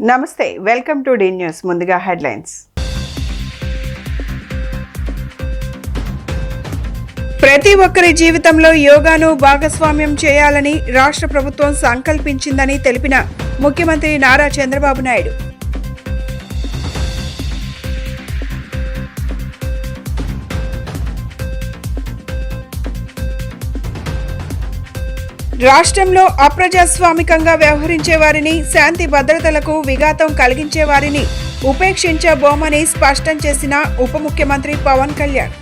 నమస్తే, welcome to D news. ముందుగా headlines. ప్రతి ఒక్కరి జీవితంలో యోగాను భాగస్వామ్యం చేయాలని రాష్ట్ర ప్రభుత్వం సంకల్పించిందని తెలిపిన ముఖ్యమంత్రి నారా చంద్రబాబు నాయుడు. రాష్ట్రంలో అప్రజాస్వామికంగా వ్యవహరించే వారిని, శాంతి భద్రతలకు విఘాతం కలిగించే వారిని ఉపేక్షించబోమని స్పష్టం చేసిన ఉప ముఖ్యమంత్రి Pawan Kalyan.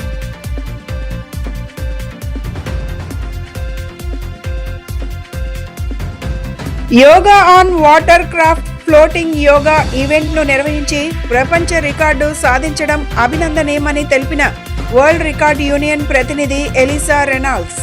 Yoga on water craft floating yoga ఈవెంట్ను నిర్వహించి ప్రపంచ రికార్డు సాధించడం అభినందనీయమని తెలిపిన వరల్డ్ రికార్డ్ యూనియన్ ప్రతినిధి ఎలిసా రెనాల్డ్స్.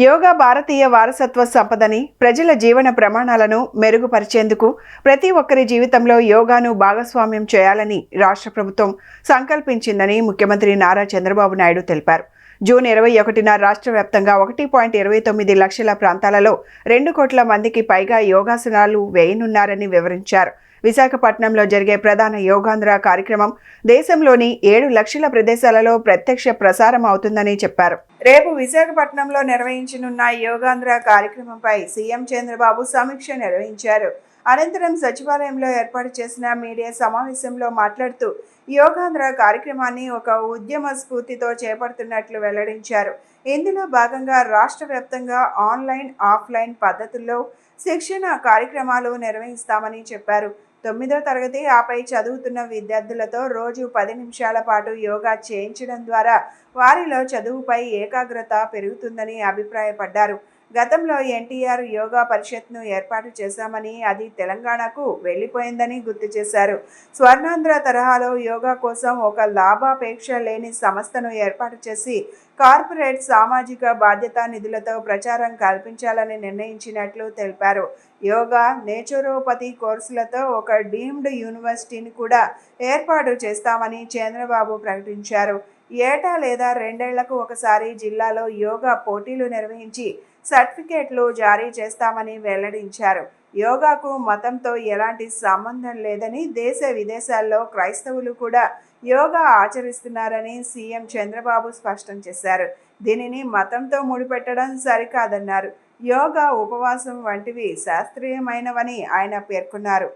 యోగా భారతీయ వారసత్వ సంపదని, ప్రజల జీవన ప్రమాణాలను మెరుగుపరిచేందుకు ప్రతి ఒక్కరి జీవితంలో యోగాను భాగస్వామ్యం చేయాలని రాష్ట్ర ప్రభుత్వం సంకల్పించిందని ముఖ్యమంత్రి నారా చంద్రబాబు నాయుడు తెలిపారు. జూన్ 21న రాష్ట్ర వ్యాప్తంగా 1.29 లక్షల ప్రాంతాలలో 2 కోట్ల మందికి పైగా యోగాసనాలు వేయనున్నారని వివరించారు. విశాఖపట్నంలో జరిగే ప్రధాన యోగాంధ్ర కార్యక్రమం దేశంలోని 7 లక్షల ప్రదేశాలలో ప్రత్యక్ష ప్రసారం అవుతుందని చెప్పారు. రేపు విశాఖపట్నంలో నిర్వహించనున్న యోగాంధ్ర కార్యక్రమంపై సీఎం చంద్రబాబు సమీక్ష నిర్వహించారు. అనంతరం సచివాలయంలో ఏర్పాటు చేసిన మీడియా సమావేశంలో మాట్లాడుతూ యోగాంధ్ర కార్యక్రమాన్ని ఒక ఉద్యమ స్ఫూర్తితో చేపడుతున్నట్లు వెల్లడించారు. ఇందులో భాగంగా రాష్ట్ర వ్యాప్తంగా ఆన్లైన్, ఆఫ్లైన్ పద్ధతుల్లో శిక్షణ కార్యక్రమాలు నిర్వహిస్తామని చెప్పారు. 9వ తరగతి ఆపై చదువుతున్న విద్యార్థులతో రోజు 10 నిమిషాల పాటు యోగా చేయించడం ద్వారా వారిలో చదువుపై ఏకాగ్రత పెరుగుతుందని అభిప్రాయపడ్డారు. గతంలో ఎన్టీఆర్ యోగా పరిషత్ను ఏర్పాటు చేశామని, అది తెలంగాణకు వెళ్లిపోయిందని గుర్తు చేశారు. స్వర్ణాంధ్ర తరహాలో యోగా కోసం ఒక లాభాపేక్ష లేని సంస్థను ఏర్పాటు చేసి కార్పొరేట్ సామాజిక బాధ్యతా నిధులతో ప్రచారం కల్పించాలని నిర్ణయించినట్లు తెలిపారు. యోగా, నేచురోపతి కోర్సులతో ఒక డీమ్డ్ యూనివర్సిటీని కూడా ఏర్పాటు చేస్తామని చంద్రబాబు ప్రకటించారు. ఏటా లేదా 2 ఏళ్లకు ఒకసారి జిల్లాలో యోగా పోటీలు నిర్వహించి సర్టిఫికేట్లు జారీ చేస్తామని వెల్లడించారు. యోగాకు మతంతో ఎలాంటి సంబంధం లేదని, దేశ విదేశాల్లో క్రైస్తవులు కూడా యోగా ఆచరిస్తున్నారని సీఎం చంద్రబాబు స్పష్టం చేశారు. దీనిని మతంతో ముడిపెట్టడం సరికాదన్నారు. యోగా, ఉపవాసం వంటివి శాస్త్రీయమైనవని ఆయన పేర్కొన్నారు.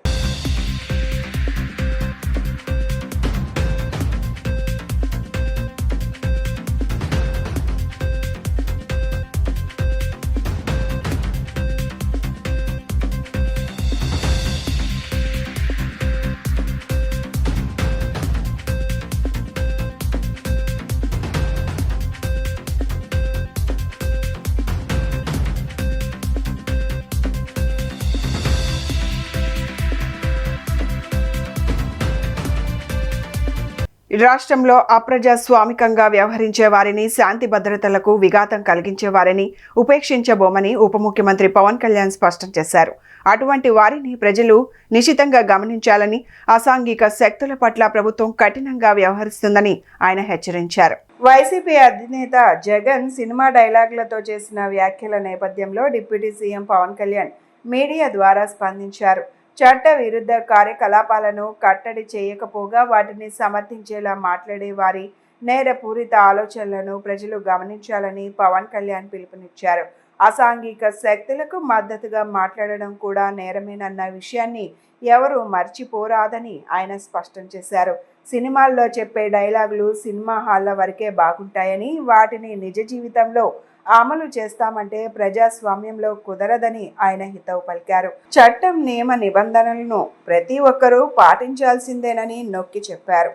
రాష్ట్రంలో అప్రజాస్వామికంగా వ్యవహరించే వారిని, శాంతి భద్రతలకు విఘాతం కలిగించే వారిని ఉపేక్షించబోమని ఉప ముఖ్యమంత్రి పవన్ కళ్యాణ్ స్పష్టం చేశారు. అటువంటి వారిని ప్రజలు నిశితంగా గమనించాలని, అసాంఘిక శక్తుల పట్ల ప్రభుత్వం కఠినంగా వ్యవహరిస్తుందని ఆయన హెచ్చరించారు. వైసీపీ అధినేత జగన్ సినిమా డైలాగులతో చేసిన వ్యాఖ్యల నేపథ్యంలో deputy CM Pawan Kalyan media ద్వారా స్పందించారు. చట్ట విరుద్ధ కార్యకలాపాలను కట్టడి చేయకపోగా వాటిని సమర్థించేలా మాట్లాడే వారి నేరపూరిత ఆలోచనలను ప్రజలు గమనించాలని పవన్ కళ్యాణ్ పిలుపునిచ్చారు. అసాంఘిక శక్తులకు మద్దతుగా మాట్లాడడం కూడా నేరమేనన్న విషయాన్ని ఎవరూ మర్చిపోరాదని ఆయన స్పష్టం చేశారు. సినిమాల్లో చెప్పే డైలాగులు సినిమా హాళ్ల వరకే బాగుంటాయని, వాటిని నిజ జీవితంలో అమలు చేస్తామంటే ప్రజాస్వామ్యంలో కుదరదని ఆయన హితవు పలికారు. చట్టం, నియమ నిబంధనలను ప్రతి ఒక్కరూ పాటించాల్సిందేనని నొక్కి చెప్పారు.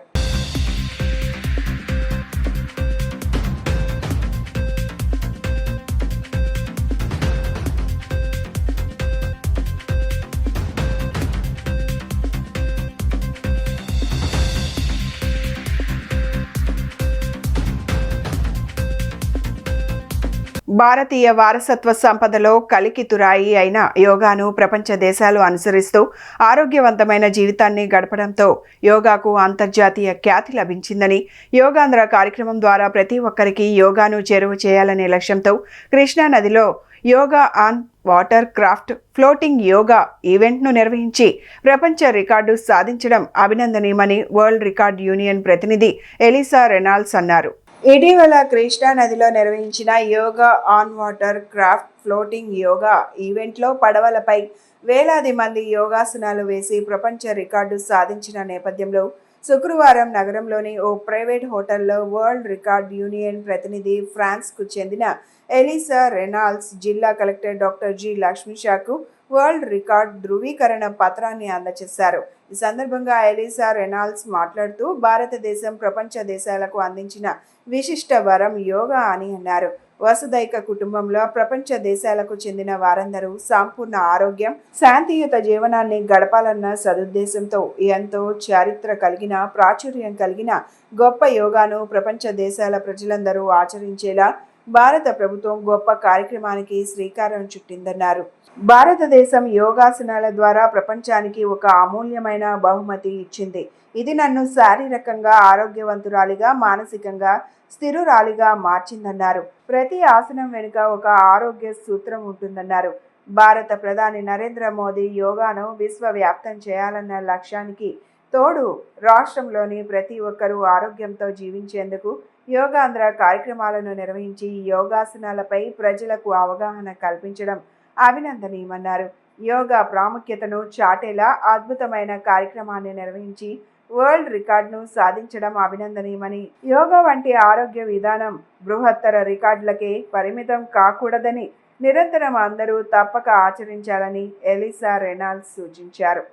భారతీయ వారసత్వ సంపదలో కలికితురాయి అయిన యోగాను ప్రపంచ దేశాలు అనుసరిస్తూ ఆరోగ్యవంతమైన జీవితాన్ని గడపడంతో యోగాకు అంతర్జాతీయ ఖ్యాతి లభించిందని, యోగాంధ్ర కార్యక్రమం ద్వారా ప్రతి ఒక్కరికి యోగాను చేరువ చేయాలనే లక్ష్యంతో కృష్ణా నదిలో yoga on water craft floating yoga ఈవెంట్ను నిర్వహించి ప్రపంచ రికార్డు సాధించడం అభినందనీయమని వరల్డ్ రికార్డ్ యూనియన్ ప్రతినిధి ఎలిసా రెనాల్డ్స్ అన్నారు. ఇటీవల కృష్ణా నదిలో నిర్వహించిన yoga on water craft floating yoga ఈవెంట్లో పడవలపై వేలాది మంది యోగాసనాలు వేసి ప్రపంచ రికార్డు సాధించిన నేపథ్యంలో శుక్రవారం నగరంలోని ఓ ప్రైవేట్ హోటల్లో వరల్డ్ రికార్డ్ యూనియన్ ప్రతినిధి ఫ్రాన్స్కు చెందిన ఎలిసా రెనాల్డ్స్ జిల్లా కలెక్టర్ డాక్టర్ జి లక్ష్మీషాకు వరల్డ్ రికార్డ్ ధృవీకరణ పత్రాన్ని అందజేశారు. ఈ సందర్భంగా ఎలిసా రెనాల్డ్స్ మాట్లాడుతూ భారతదేశం ప్రపంచ దేశాలకు అందించిన విశిష్ట వరం యోగా అని అన్నారు. వసుదైక కుటుంబంలో ప్రపంచ దేశాలకు చెందిన వారందరూ సంపూర్ణ ఆరోగ్యం, శాంతియుత జీవనాన్ని గడపాలన్న సదుద్దేశంతో ఎంతో చరిత్ర కలిగిన, ప్రాచుర్యం కలిగిన గొప్ప యోగాను ప్రపంచ దేశాల ప్రజలందరూ ఆచరించేలా భారత ప్రభుత్వం గొప్ప కార్యక్రమానికి శ్రీకారం చుట్టిందన్నారు. భారతదేశం యోగాసనాల ద్వారా ప్రపంచానికి ఒక అమూల్యమైన బహుమతి ఇచ్చింది. ఇది నన్ను శారీరకంగా ఆరోగ్యవంతురాలిగా, మానసికంగా స్థిరురాలిగా మార్చిందన్నారు. ప్రతి ఆసనం వెనుక ఒక ఆరోగ్య సూత్రం ఉంటుందన్నారు. భారత ప్రధాని నరేంద్ర మోదీ యోగాను విశ్వవ్యాప్తం చేయాలన్న లక్ష్యానికి తోడు రాష్ట్రంలోని ప్రతి ఒక్కరూ ఆరోగ్యంతో జీవించేందుకు యోగాంధ్ర కార్యక్రమాలను నిర్వహించి యోగాసనాలపై ప్రజలకు అవగాహన కల్పించడం అభినందనీయమన్నారు. యోగా ప్రాముఖ్యతను చాటేలా అద్భుతమైన కార్యక్రమాన్ని నిర్వహించి వరల్డ్ రికార్డును సాధించడం అభినందనీయమని, యోగా వంటి ఆరోగ్య విధానం బృహత్తర రికార్డులకే పరిమితం కాకూడదని, నిరంతరం అందరూ తప్పక ఆచరించాలని ఎలిసా రెనాల్డ్స్ సూచించారు.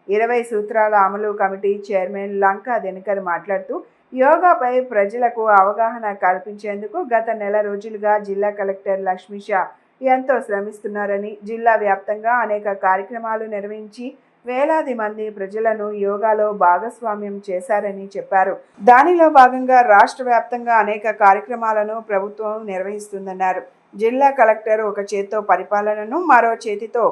20 సూత్రాల అమలు కమిటీ చైర్మన్ లంకా దినకర్ మాట్లాడుతూ యోగాపై ప్రజలకు అవగాహన కల్పించేందుకు గత నెల రోజులుగా జిల్లా కలెక్టర్ లక్ష్మీషా ఎంతో శ్రమిస్తున్నారని, జిల్లా వ్యాప్తంగా అనేక కార్యక్రమాలు నిర్వహించి వేలాది మంది ప్రజలను యోగాలో భాగస్వామ్యం చేశారని చెప్పారు. దానిలో భాగంగా రాష్ట్ర వ్యాప్తంగా అనేక కార్యక్రమాలను ప్రభుత్వం నిర్వహిస్తుందన్నారు. జిల్లా కలెక్టర్ ఒక చేత్తో పరిపాలనను, మరో చేతితో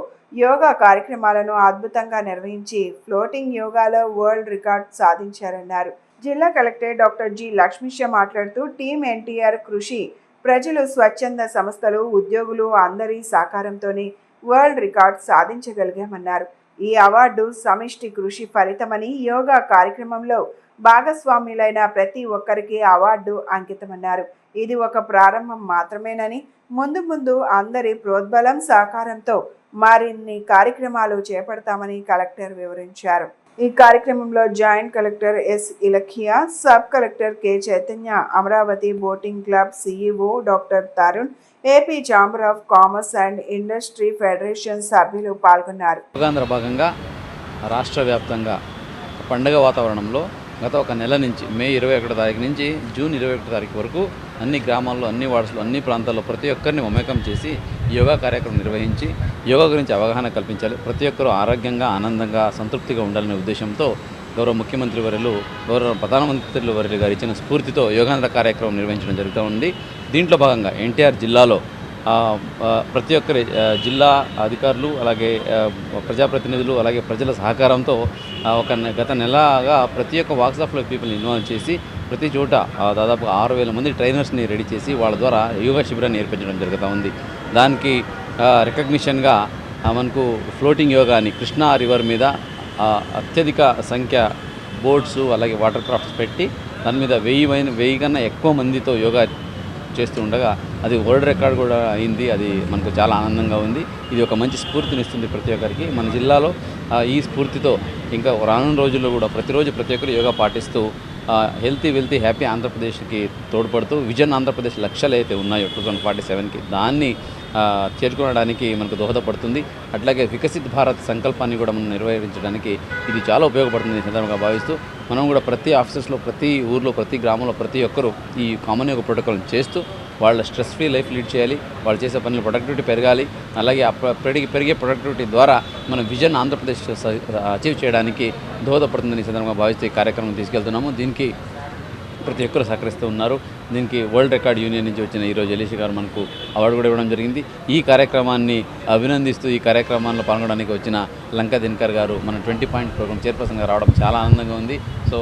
యోగా కార్యక్రమాలను అద్భుతంగా నిర్వహించి ఫ్లోటింగ్ యోగాలో వరల్డ్ రికార్డ్ సాధించారన్నారు. జిల్లా కలెక్టర్ డాక్టర్ జి లక్ష్మీష మాట్లాడుతూ టీం ఎన్టీఆర్ కృషి, ప్రజలు, స్వచ్ఛంద సంస్థలు, ఉద్యోగులు అందరి సహకారంతోనే వరల్డ్ రికార్డ్ సాధించగలిగామన్నారు. ఈ అవార్డు సమిష్టి కృషి ఫలితమని, యోగా కార్యక్రమంలో భాగస్వామ్యులైన ప్రతి ఒక్కరికి అవార్డు అంకితమన్నారు. ఇది ఒక ప్రారంభం మాత్రమేనని, ముందు ముందు అందరి ప్రోద్బలం, సహకారంతో మరిన్ని కార్యక్రమాలు చేపడతామని కలెక్టర్ వివరించారు. ఈ కార్యక్రమంలో joint collector S Ilakhiya, sub collector K Chaitanya, Amaravati boating club CEO doctor Tarun, AP chamber of commerce and industry federation సభ్యులు పాల్గొన్నారు. భాగంగా రాష్ట్ర వ్యాప్తంగా పండుగ వాతావరణంలో గత ఒక నెల నుంచి మే 21 తారీఖు నుంచి జూన్ 21 తారీఖు వరకు అన్ని గ్రామాల్లో, అన్ని వార్డ్స్లో, అన్ని ప్రాంతాల్లో ప్రతి ఒక్కరిని మమేకం చేసి యోగా కార్యక్రమం నిర్వహించి యోగా గురించి అవగాహన కల్పించాలి. ప్రతి ఒక్కరూ ఆరోగ్యంగా, ఆనందంగా, సంతృప్తిగా ఉండాలనే ఉద్దేశంతో గౌరవ ముఖ్యమంత్రి వర్యులు, గౌరవ ప్రధానమంత్రి వర్యులు గారు ఇచ్చిన స్ఫూర్తితో యోగాంధ్ర కార్యక్రమం నిర్వహించడం జరుగుతూ ఉంది. దీంట్లో భాగంగా ఎన్టీఆర్ జిల్లాలో ప్రతి ఒక్కరి జిల్లా అధికారులు, అలాగే ప్రజాప్రతినిధులు, అలాగే ప్రజల సహకారంతో గత నెలగా ప్రతి ఒక్క వాక్స్ ఆఫ్ లైఫ్ పీపుల్ని ఇన్వాల్వ్ చేసి ప్రతి చోట దాదాపు 6,000 మంది ట్రైనర్స్ని రెడీ చేసి వాళ్ళ ద్వారా యోగా శిబిరాన్ని ఏర్పించడం జరుగుతూ ఉంది. దానికి రికగ్నిషన్గా మనకు ఫ్లోటింగ్ యోగా అని కృష్ణా రివర్ మీద అత్యధిక సంఖ్య బోట్స్, అలాగే వాటర్ క్రాఫ్ట్స్ పెట్టి దాని మీద 1000 కన్నా ఎక్కువ మందితో యోగా చేస్తూ ఉండగా అది వరల్డ్ రికార్డ్ కూడా అయింది. అది మనకు చాలా ఆనందంగా ఉంది. ఇది ఒక మంచి స్ఫూర్తినిస్తుంది ప్రతి ఒక్కరికి. మన జిల్లాలో ఈ స్ఫూర్తితో ఇంకా రానున్న రోజుల్లో కూడా ప్రతిరోజు ప్రతి ఒక్కరు యోగా పాటిస్తూ హెల్తీ వెల్తీ హ్యాపీ ఆంధ్రప్రదేశ్కి తోడ్పడుతూ విజన్ ఆంధ్రప్రదేశ్ లక్ష్యాలు అయితే ఉన్నాయో 2047కి దాన్ని చేరుకోవడానికి మనకు దోహదపడుతుంది. అట్లాగే వికసిత్ భారత్ సంకల్పాన్ని కూడా మనం నెరవేర్చడానికి ఇది చాలా ఉపయోగపడుతుంది సందర్భంగా భావిస్తూ మనం కూడా ప్రతి ఆఫీసెస్లో, ప్రతి ఊర్లో, ప్రతి గ్రామంలో ప్రతి ఒక్కరూ ఈ కామన్ యోగా ప్రోటోకాల్ని చేస్తూ వాళ్ళ స్ట్రెస్ ఫ్రీ లైఫ్ లీడ్ చేయాలి. వాళ్ళు చేసే పనులు ప్రొడక్టివిటీ పెరగాలి. అలాగే ఆ పెరిగే ప్రొడక్టివిటీ ద్వారా మన విజన్ ఆంధ్రప్రదేశ్ అచీవ్ చేయడానికి దోహదపడుతుందని సందర్భంగా భావిస్తూ ఈ కార్యక్రమం తీసుకెళ్తున్నాము. దీనికి ప్రతి ఒక్కరు సహకరిస్తూ ఉన్నారు. దీనికి వరల్డ్ రికార్డ్ యూనియన్ నుంచి వచ్చిన ఈరోజు ఎలీషి గారు మనకు అవార్డు కూడా ఇవ్వడం జరిగింది. ఈ కార్యక్రమాన్ని అభినందిస్తూ ఈ కార్యక్రమాల్లో పాల్గొనడానికి వచ్చిన లంకా దినకర్ గారు మన 20 పాయింట్ ప్రోగ్రామ్ చైర్పర్సన్గా రావడం చాలా ఆనందంగా ఉంది. సో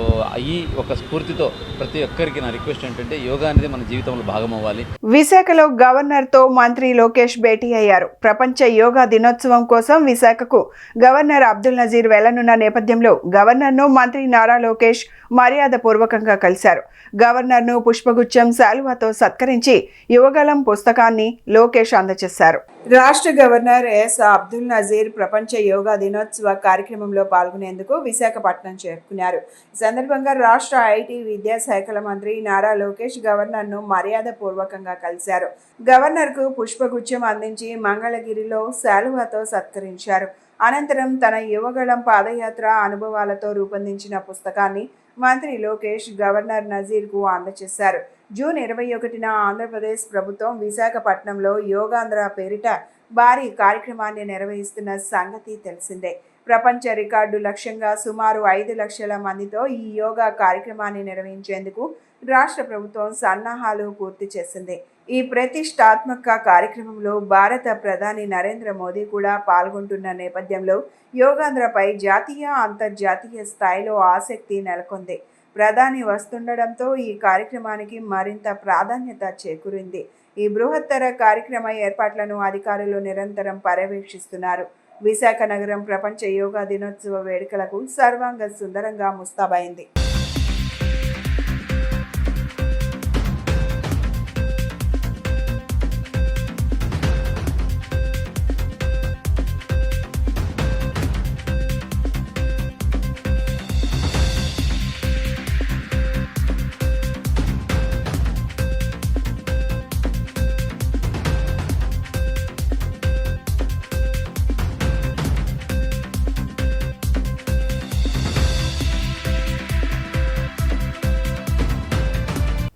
ఈ ఒక స్ఫూర్తితో ప్రతి ఒక్కరికి నా రిక్వెస్ట్ ఏంటంటే యోగా అనేది మన జీవితంలో భాగం అవ్వాలి. విశాఖలో గవర్నర్తో మంత్రి లోకేష్ భేటీ అయ్యారు. ప్రపంచ యోగా దినోత్సవం కోసం విశాఖకు గవర్నర్ అబ్దుల్ నజీర్ వెళ్లనున్న నేపథ్యంలో గవర్నర్ను మంత్రి నారా లోకేష్ మర్యాదపూర్వకంగా కలిశారు. గవర్నర్ను పుష్పగుచ్చం శాలువాతో సత్కరించి యువగలం పుస్తకాన్ని లోకేష్ అందజేశారు. రాష్ట్ర గవర్నర్ ఎస్ అబ్దుల్ నజీర్ ప్రపంచ యోగా దినోత్సవ కార్యక్రమంలో పాల్గొనేందుకు విశాఖపట్నం చేరుకున్నారు. ఈ సందర్భంగా రాష్ట్ర ఐటీ విద్యాశాఖల మంత్రి నారా లోకేష్ గవర్నర్ను మర్యాదపూర్వకంగా కలిశారు. గవర్నర్కు పుష్పగుచ్చం అందించి మంగళగిరిలో శాలువాతో సత్కరించారు. అనంతరం తన యువగళం పాదయాత్ర అనుభవాలతో రూపొందించిన పుస్తకాన్ని మంత్రి లోకేష్ గవర్నర్ నజీర్కు అందజేశారు. జూన్ 21న ఆంధ్రప్రదేశ్ ప్రభుత్వం విశాఖపట్నంలో యోగాంధ్ర పేరిట భారీ కార్యక్రమాన్ని నిర్వహిస్తున్న సంగతి తెలిసిందే. ప్రపంచ రికార్డు లక్ష్యంగా సుమారు 5 లక్షల మందితో ఈ యోగా కార్యక్రమాన్ని నిర్వహించేందుకు రాష్ట్ర ప్రభుత్వం సన్నాహాలు పూర్తి చేసింది. ఈ ప్రతిష్టాత్మక కార్యక్రమంలో భారత ప్రధాని నరేంద్ర మోదీ కూడా పాల్గొంటున్న నేపథ్యంలో యోగాంధ్రపై జాతీయ అంతర్జాతీయ స్థాయిలో ఆసక్తి నెలకొంది. ప్రధాని వస్తుండడంతో ఈ కార్యక్రమానికి మరింత ప్రాధాన్యత చేకూరింది. ఈ బృహత్తర కార్యక్రమ ఏర్పాట్లను అధికారులు నిరంతరం పర్యవేక్షిస్తున్నారు. విశాఖ నగరం ప్రపంచ యోగా దినోత్సవ వేడుకలకు సర్వాంగ సుందరంగా ముస్తాబైంది.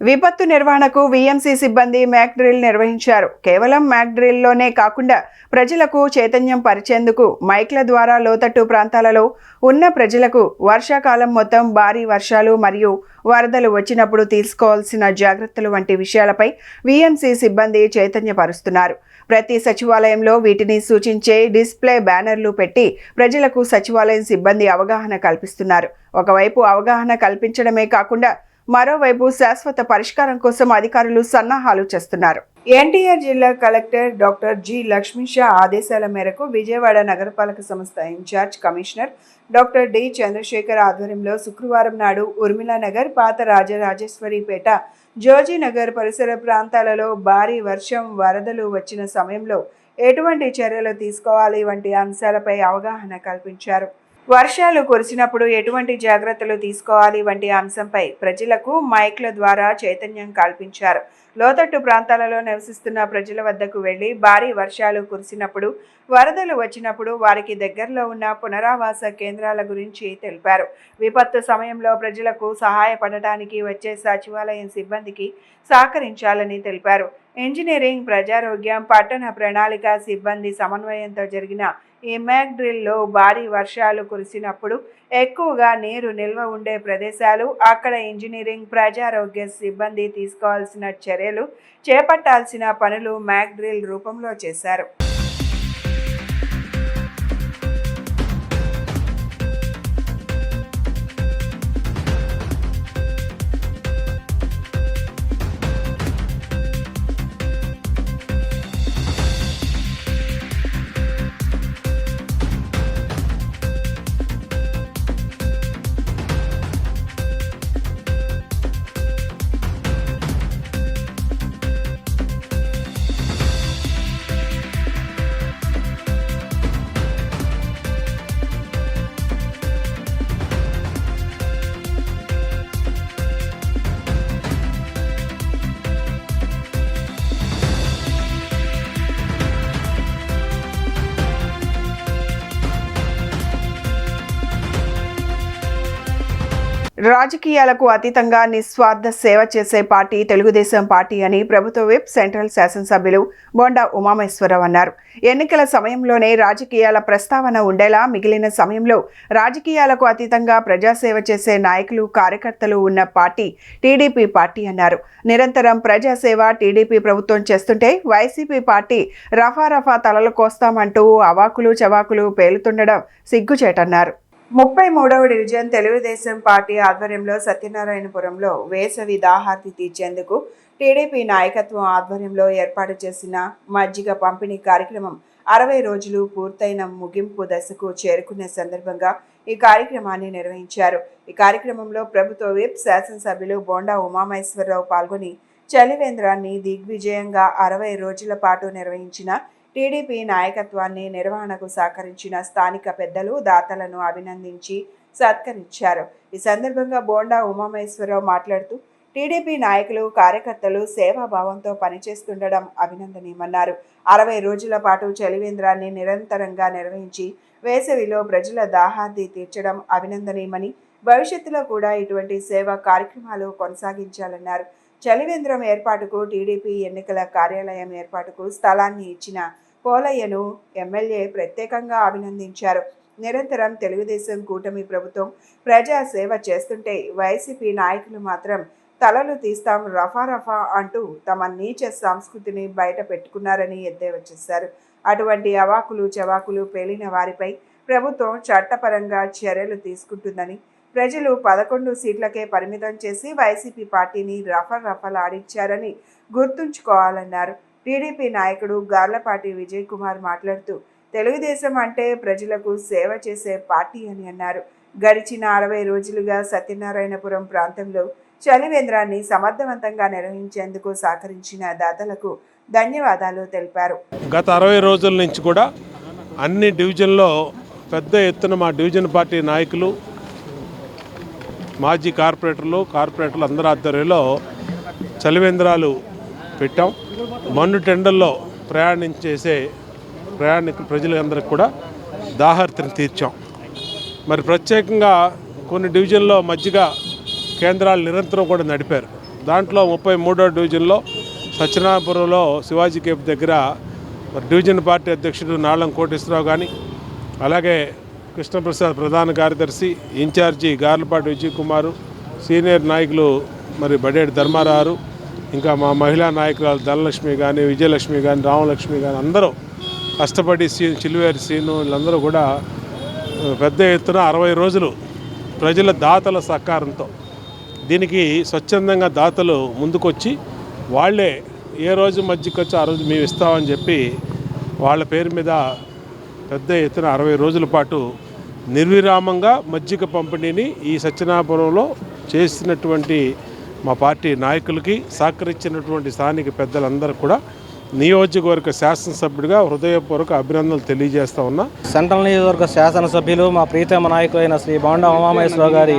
విపత్తు నిర్వహణకు వీఎంసీ సిబ్బంది మ్యాక్ డ్రిల్ నిర్వహించారు. కేవలం మ్యాక్ డ్రిల్లోనే కాకుండా ప్రజలకు చైతన్యం పరిచేందుకు మైక్ల ద్వారా లోతట్టు ప్రాంతాలలో ఉన్న ప్రజలకు వర్షాకాలం మొత్తం భారీ వర్షాలు మరియు వరదలు వచ్చినప్పుడు తీసుకోవాల్సిన జాగ్రత్తలు వంటి విషయాలపై వీఎంసీ సిబ్బంది చైతన్యపరుస్తున్నారు. ప్రతి సచివాలయంలో వీటిని సూచించే డిస్ప్లే బ్యానర్లు పెట్టి ప్రజలకు సచివాలయం సిబ్బంది అవగాహన కల్పిస్తున్నారు. ఒకవైపు అవగాహన కల్పించడమే కాకుండా మరోవైపు శాశ్వత పరిష్కారం కోసం అధికారులు సన్నాహాలు చేస్తున్నారు. ఎన్టీఆర్ జిల్లా కలెక్టర్ డాక్టర్ జి లక్ష్మీషా ఆదేశాల మేరకు విజయవాడ నగరపాలక సంస్థ incharge commissioner doctor D Chandrasekhar ఆధ్వర్యంలో శుక్రవారం నాడు ఉర్మిళానగర్, పాత రాజరాజేశ్వరిపేట, జోజీనగర్ పరిసర ప్రాంతాలలో భారీ వర్షం, వరదలు వచ్చిన సమయంలో ఎటువంటి చర్యలు తీసుకోవాలి వంటి అంశాలపై అవగాహన కల్పించారు. వర్షాలు కురిసినప్పుడు ఎటువంటి జాగ్రత్తలు తీసుకోవాలి వంటి అంశంపై ప్రజలకు మైక్ల ద్వారా చైతన్యం కల్పించారు. లోతట్టు ప్రాంతాలలో నివసిస్తున్న ప్రజల వద్దకు వెళ్లి భారీ వర్షాలు కురిసినప్పుడు, వరదలు వచ్చినప్పుడు వారికి దగ్గరలో ఉన్న పునరావాస కేంద్రాల గురించి తెలిపారు. విపత్తు సమయంలో ప్రజలకు సహాయపడటానికి వచ్చే సచివాలయం సిబ్బందికి సహకరించాలని తెలిపారు. ఇంజనీరింగ్, ప్రజారోగ్యం, పట్టణ ప్రణాళిక సిబ్బంది సమన్వయంతో జరిగిన ఈ మ్యాక్ డ్రిల్లో భారీ వర్షాలు కురిసినప్పుడు ఎక్కువగా నీరు నిల్వ ఉండే ప్రదేశాలు, అక్కడ ఇంజనీరింగ్, ప్రజారోగ్య సిబ్బంది తీసుకోవాల్సిన చర్యలు, చేపట్టాల్సిన పనులు మ్యాక్ డ్రిల్ రూపంలో చేశారు. రాజకీయాలకు అతీతంగా నిస్వార్థ సేవ చేసే పార్టీ తెలుగుదేశం పార్టీ అని ప్రభుత్వ విప్ సెంట్రల్ శాసనసభ్యులు బోండా ఉమామహేశ్వరరావు అన్నారు. ఎన్నికల సమయంలోనే రాజకీయాల ప్రస్తావన ఉండేలా మిగిలిన సమయంలో రాజకీయాలకు అతీతంగా ప్రజాసేవ చేసే నాయకులు కార్యకర్తలు ఉన్న పార్టీ టీడీపీ పార్టీ అన్నారు. నిరంతరం ప్రజాసేవ టీడీపీ ప్రభుత్వం చేస్తుంటే వైసీపీ పార్టీ రఫా తలలు కోస్తామంటూ అవాకులు చవాకులు పేలుతుండడం సిగ్గుచేటన్నారు. 33వ డివిజన్ తెలుగుదేశం పార్టీ ఆధ్వర్యంలో సత్యనారాయణపురంలో వేసవి దాహార్తి తీర్చేందుకు టీడీపీ నాయకత్వం ఆధ్వర్యంలో ఏర్పాటు చేసిన మజ్జిగ పంపిణీ కార్యక్రమం 60 రోజులు పూర్తయిన ముగింపు దశకు చేరుకునే సందర్భంగా ఈ కార్యక్రమాన్ని నిర్వహించారు. ఈ కార్యక్రమంలో ప్రభుత్వ విప్ శాసనసభ్యులు బోండా ఉమామహేశ్వరరావు పాల్గొని చలివేంద్రాన్ని దిగ్విజయంగా 60 రోజుల పాటు నిర్వహించిన టీడీపీ నాయకత్వాన్ని నిర్వహణకు సహకరించిన స్థానిక పెద్దలు దాతలను అభినందించి సత్కరించారు. ఈ సందర్భంగా బోండా ఉమామహేశ్వరరావు మాట్లాడుతూ టీడీపీ నాయకులు కార్యకర్తలు సేవాభావంతో పనిచేస్తుండడం అభినందనీయమన్నారు. 60 రోజుల పాటు చలివేంద్రాన్ని నిరంతరంగా నిర్వహించి వేసవిలో ప్రజల దాహార్తి తీర్చడం అభినందనీయమని, భవిష్యత్తులో కూడా ఇటువంటి సేవా కార్యక్రమాలు కొనసాగించాలన్నారు. చలివేంద్రం ఏర్పాటుకు టీడీపీ ఎన్నికల కార్యాలయం ఏర్పాటుకు స్థలాన్ని ఇచ్చిన పోలయ్యను ఎమ్మెల్యే ప్రత్యేకంగా అభినందించారు. నిరంతరం తెలుగుదేశం కూటమి ప్రభుత్వం ప్రజా సేవ చేస్తుంటే వైసీపీ నాయకులు మాత్రం తలలు తీస్తాం రఫా అంటూ తమ నీచ సంస్కృతిని బయట పెట్టుకున్నారని ఎద్దేవా చేశారు. అటువంటి అవాకులు చవాకులు పేలిన వారిపై ప్రభుత్వం చట్టపరంగా చర్యలు తీసుకుంటుందని, ప్రజలు 11 సీట్లకే పరిమితం చేసి వైసీపీ పార్టీని రఫలాడించారని గుర్తుంచుకోవాలన్నారు. టీడీపీ నాయకుడు గార్లపాటి విజయ్ కుమార్ మాట్లాడుతూ తెలుగుదేశం అంటే ప్రజలకు సేవ చేసే పార్టీ అని అన్నారు. గడిచిన 60 రోజులుగా సత్యనారాయణపురం ప్రాంతంలో చలివేంద్రాన్ని సమర్థవంతంగా నిర్వహించేందుకు సహకరించిన దాతలకు ధన్యవాదాలు తెలిపారు. గత 60 రోజుల నుంచి కూడా అన్ని డివిజన్లో పెద్ద ఎత్తున మా డివిజన్ పార్టీ నాయకులు, మాజీ కార్పొరేటర్లు అందరి ఆధ్వర్యంలో చలివేంద్రాలు పెట్టాం. మన్ను టెండల్లో ప్రయాణిక ప్రజలందరికీ కూడా దాహార్తిని తీర్చాం. మరి ప్రత్యేకంగా కొన్ని డివిజన్లో మజ్జిగ కేంద్రాలు నిరంతరం కూడా నడిపారు. దాంట్లో 33వ డివిజన్లో సత్యనారాయణపురంలో శివాజీ కేఫ్ దగ్గర డివిజన్ పార్టీ అధ్యక్షుడు నాళం కోటేశ్వరరావు కానీ, అలాగే కృష్ణప్రసాద్ ప్రధాన కార్యదర్శి, ఇన్ఛార్జి గార్లపాటి విజయ్ కుమారు, సీనియర్ నాయకులు మరి బడేటి ధర్మారావు, ఇంకా మా మహిళా నాయకురాలు ధనలక్ష్మి కానీ, విజయలక్ష్మి కానీ, రామలక్ష్మి కానీ అందరూ కష్టపడి చిలువేరి సీను వీళ్ళందరూ కూడా పెద్ద ఎత్తున 60 రోజులు ప్రజల దాతల సహకారంతో దీనికి స్వచ్ఛందంగా దాతలు ముందుకొచ్చి వాళ్ళే ఏ రోజు మధ్యకొచ్చి ఆ రోజు మేము ఇస్తామని చెప్పి వాళ్ళ పేరు మీద పెద్ద ఎత్తున 60 రోజుల పాటు నిర్విరామంగా మజ్జిగ పంపిణీని ఈ సత్యనారాయణపురంలో చేసినటువంటి మా పార్టీ నాయకులకి సహకరించినటువంటి స్థానిక పెద్దలందరూ కూడా నియోజకవర్గ శాసనసభ్యుడిగా హృదయపూర్వక అభినందనలు తెలియజేస్తా ఉన్నా. సెంట్రల్ నియోజకవర్గ శాసనసభ్యులు మా ప్రీతమ నాయకులైన శ్రీ బోండా ఉమామహేశ్వరరావు గారి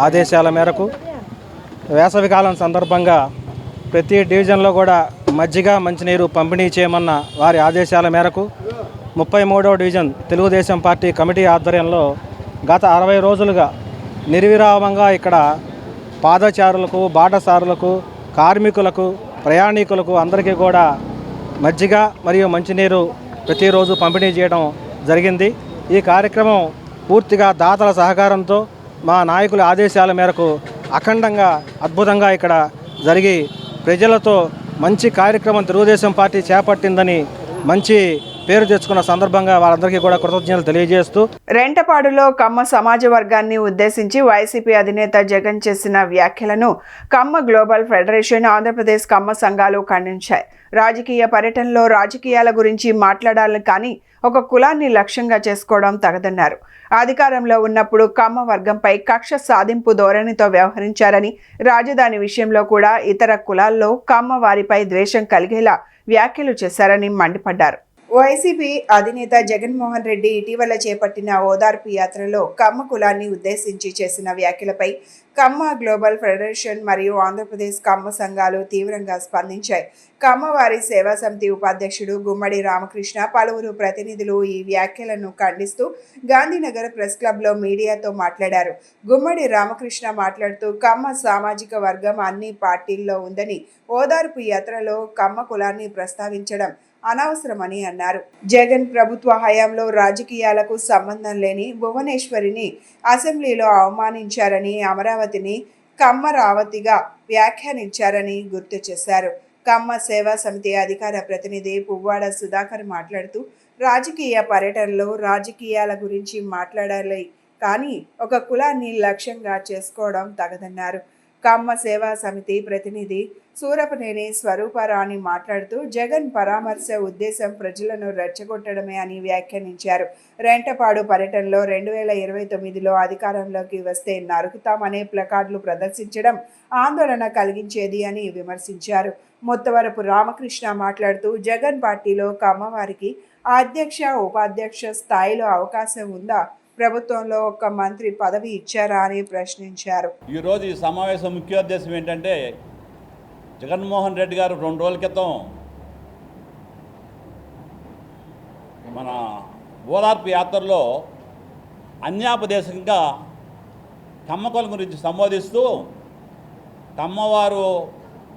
ఆదేశాల మేరకు వేసవికాలం సందర్భంగా ప్రతి డివిజన్లో కూడా మజ్జిగ మంచినీరు పంపిణీ చేయమన్న వారి ఆదేశాల మేరకు 33వ డివిజన్ తెలుగుదేశం పార్టీ కమిటీ ఆధ్వర్యంలో గత 60 రోజులుగా నిర్విరామంగా ఇక్కడ పాదచారులకు, బాటసారులకు, కార్మికులకు, ప్రయాణికులకు అందరికీ కూడా మజ్జిగ మరియు మంచినీరు ప్రతిరోజు పంపిణీ చేయడం జరిగింది. ఈ కార్యక్రమం పూర్తిగా దాతల సహకారంతో మా నాయకుల ఆదేశాల మేరకు అఖండంగా అద్భుతంగా ఇక్కడ జరిగి ప్రజలతో మంచి కార్యక్రమం తెలుగుదేశం పార్టీ చేపట్టిందని మంచి పేరు తెచ్చుకున్న సందర్భంగా వాళ్ళందరికీ కూడా కృతజ్ఞతలు తెలియజేస్తూ, రెంటపాడులో కమ్మ సమాజ వర్గాన్ని ఉద్దేశించి వైసీపీ అధినేత జగన్ చేసిన వ్యాఖ్యలను కమ్మ గ్లోబల్ ఫెడరేషన్, ఆంధ్రప్రదేశ్ కమ్మ సంఘాలు ఖండించాయి. రాజకీయ పర్యటనలో రాజకీయాల గురించి మాట్లాడాలని కానీ ఒక కులాన్ని లక్ష్యంగా చేసుకోవడం తగదన్నారు. అధికారంలో ఉన్నప్పుడు కమ్మ వర్గంపై కక్ష సాధింపు ధోరణితో వ్యవహరించారని, రాజధాని విషయంలో కూడా ఇతర కులాల్లో కమ్మ వారిపై ద్వేషం కలిగేలా వ్యాఖ్యలు చేశారని మండిపడ్డారు. వైసీపీ అధినేత జగన్మోహన్ రెడ్డి ఇటీవల చేపట్టిన ఓదార్పు యాత్రలో కమ్మ కులాన్ని ఉద్దేశించి చేసిన వ్యాఖ్యలపై కమ్మ గ్లోబల్ ఫెడరేషన్ మరియు ఆంధ్రప్రదేశ్ కమ్మ సంఘాలు తీవ్రంగా స్పందించాయి. కమ్మవారి సేవా సమితి ఉపాధ్యక్షుడు గుమ్మడి రామకృష్ణ, పలువురు ప్రతినిధులు ఈ వ్యాఖ్యలను ఖండిస్తూ గాంధీనగర్ ప్రెస్ క్లబ్లో మీడియాతో మాట్లాడారు. గుమ్మడి రామకృష్ణ మాట్లాడుతూ కమ్మ సామాజిక వర్గం అన్ని పార్టీల్లో ఉందని, ఓదార్పు యాత్రలో కమ్మ కులాన్ని ప్రస్తావించడం అనవసరమని అన్నారు. జగన్ ప్రభుత్వ హయాంలో రాజకీయాలకు సంబంధం లేని భువనేశ్వరిని అసెంబ్లీలో అవమానించారని, అమరావతిని కమ్మరావతిగా వ్యాఖ్యానించారని గుర్తు చేశారు. కమ్మ సేవా సమితి అధికార ప్రతినిధి పువ్వాడ సుధాకర్ మాట్లాడుతూ రాజకీయ పర్యటనలో రాజకీయాల గురించి మాట్లాడాలి కానీ ఒక కులాన్ని లక్ష్యంగా చేసుకోవడం తగదన్నారు. కమ్మ సేవా సమితి ప్రతినిధి సూరపనేని స్వరూపరాణి మాట్లాడుతూ జగన్ పరామర్శ ఉద్దేశం ప్రజలను రెచ్చగొట్టడమే అని వ్యాఖ్యానించారు. రెంటపాడు పర్యటనలో 2029లో అధికారంలోకి వస్తే నరుకుతామనే ప్లకార్డులు ప్రదర్శించడం ఆందోళన కలిగించేది అని విమర్శించారు. ముత్తవరపు రామకృష్ణ మాట్లాడుతూ జగన్ పార్టీలో కమ్మవారికి అధ్యక్ష, ఉపాధ్యక్ష స్థాయిలో అవకాశం ఉందా? ప్రభుత్వంలో ఒక మంత్రి పదవి ఇచ్చారా అని ప్రశ్నించారు. ఈరోజు ఈ సమావేశం ముఖ్యోద్దేశం ఏంటంటే, జగన్మోహన్ రెడ్డి గారు 2 రోజుల క్రితం మన ఓదార్పు యాత్రలో అన్యాపదేశంగా కమ్మకుల గురించి సంబోధిస్తూ కమ్మవారు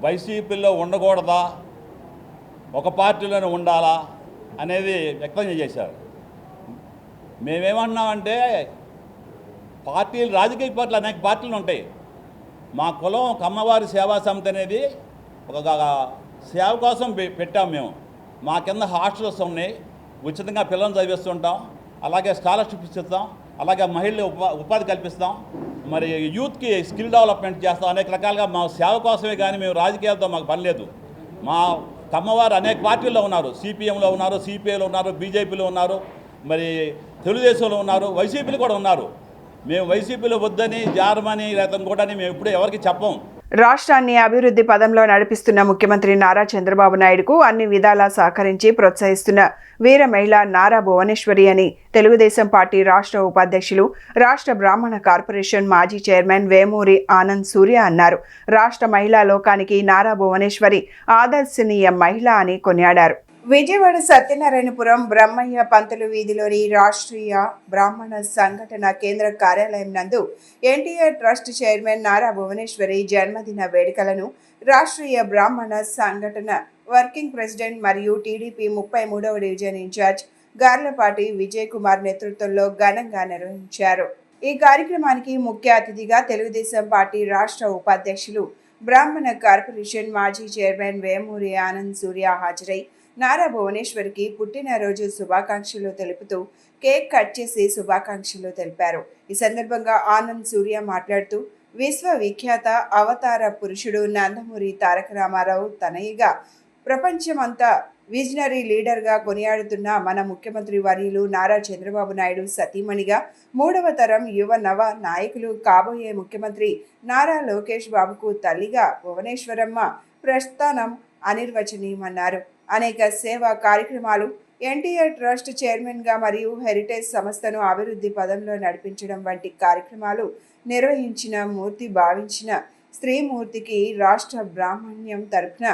వైసీపీలో ఉండకూడదా, ఒక పార్టీలోనే ఉండాలా అనేది వ్యక్తం చేశారు. మేమేమన్నామంటే, పార్టీలు, రాజకీయ పార్టీలు అనేక పార్టీలు ఉంటాయి. మా కులం కమ్మవారి సేవా సమితి అనేది ఒక సేవ కోసం పెట్టాము. మేము మా కింద హాస్టల్స్ ఉన్నాయి, ఉచితంగా పిల్లలను చదివిస్తుంటాం, అలాగే స్కాలర్షిప్ ఇస్తాం, అలాగే మహిళలు ఉపాధి కల్పిస్తాం, మరి యూత్కి స్కిల్ డెవలప్మెంట్ చేస్తాం. అనేక రకాలుగా మా సేవ కోసమే కానీ మేము రాజకీయాలతో మాకు పని లేదు. మా కమ్మవారు అనేక పార్టీల్లో ఉన్నారు. సిపిఎంలో ఉన్నారు, సిపిఐలో ఉన్నారు, బీజేపీలో ఉన్నారు, మరి తెలుగుదేశంలో ఉన్నారు, వైసీపీలో కూడా ఉన్నారు. మేము వైసీపీలో వద్దని, జారమని, లేదని కూడా మేము ఎప్పుడూ ఎవరికి చెప్పం. రాష్ట్రాన్ని అభివృద్ధి పదంలో నడిపిస్తున్న ముఖ్యమంత్రి నారా చంద్రబాబు నాయుడుకు అన్ని విధాలా సహకరించి ప్రోత్సహిస్తున్న వీర మహిళ నారా భువనేశ్వరి అని తెలుగుదేశం పార్టీ రాష్ట్ర ఉపాధ్యక్షులు, రాష్ట్ర బ్రాహ్మణ కార్పొరేషన్ మాజీ చైర్మన్ వేమూరి ఆనంద్ సూర్య అన్నారు. రాష్ట్ర మహిళా లోకానికి నారా భువనేశ్వరి ఆదర్శనీయ మహిళ అని కొనియాడారు. విజయవాడ సత్యనారాయణపురం బ్రహ్మయ్య పంతులు వీధిలోని రాష్ట్రీయ బ్రాహ్మణ సంఘటన కేంద్ర కార్యాలయం నందు ఎన్టీఆర్ ట్రస్ట్ చైర్మన్ నారా భువనేశ్వరి జన్మదిన వేడుకలను రాష్ట్రీయ బ్రాహ్మణ సంఘటన వర్కింగ్ ప్రెసిడెంట్ మరియు టీడీపీ 33వ డివిజన్ ఇన్ఛార్జ్ గార్లపాటి విజయ్ కుమార్ నేతృత్వంలో ఘనంగా నిర్వహించారు. ఈ కార్యక్రమానికి ముఖ్య అతిథిగా తెలుగుదేశం పార్టీ రాష్ట్ర ఉపాధ్యక్షులు, బ్రాహ్మణ కార్పొరేషన్ మాజీ చైర్మన్ వేమూరి ఆనంద్ సూర్య హాజరై నారా భువనేశ్వరికి పుట్టినరోజు శుభాకాంక్షలు తెలుపుతూ కేక్ కట్ చేసి శుభాకాంక్షలు తెలిపారు. ఈ సందర్భంగా ఆనంద్ సూర్య మాట్లాడుతూ విశ్వవిఖ్యాత అవతార పురుషుడు నందమూరి తారక రామారావు తనయుగా, ప్రపంచమంతా విజనరీ లీడర్గా కొనియాడుతున్న మన ముఖ్యమంత్రి వర్యులు నారా చంద్రబాబు నాయుడు సతీమణిగా, 3వ తరం యువ నవ నాయకులు కాబోయే ముఖ్యమంత్రి నారా లోకేష్ బాబుకు తల్లిగా భువనేశ్వరమ్మ ప్రస్థానం అనిర్వచనీయమన్నారు. అనేక సేవా కార్యక్రమాలు, ఎన్టీఆర్ ట్రస్ట్ చైర్మన్గా మరియు హెరిటేజ్ సంస్థను అభివృద్ధి పదంలో నడిపించడం వంటి కార్యక్రమాలు నిర్వహించిన మూర్తి భావించిన స్త్రీమూర్తికి రాష్ట్ర బ్రాహ్మణ్యం తరపున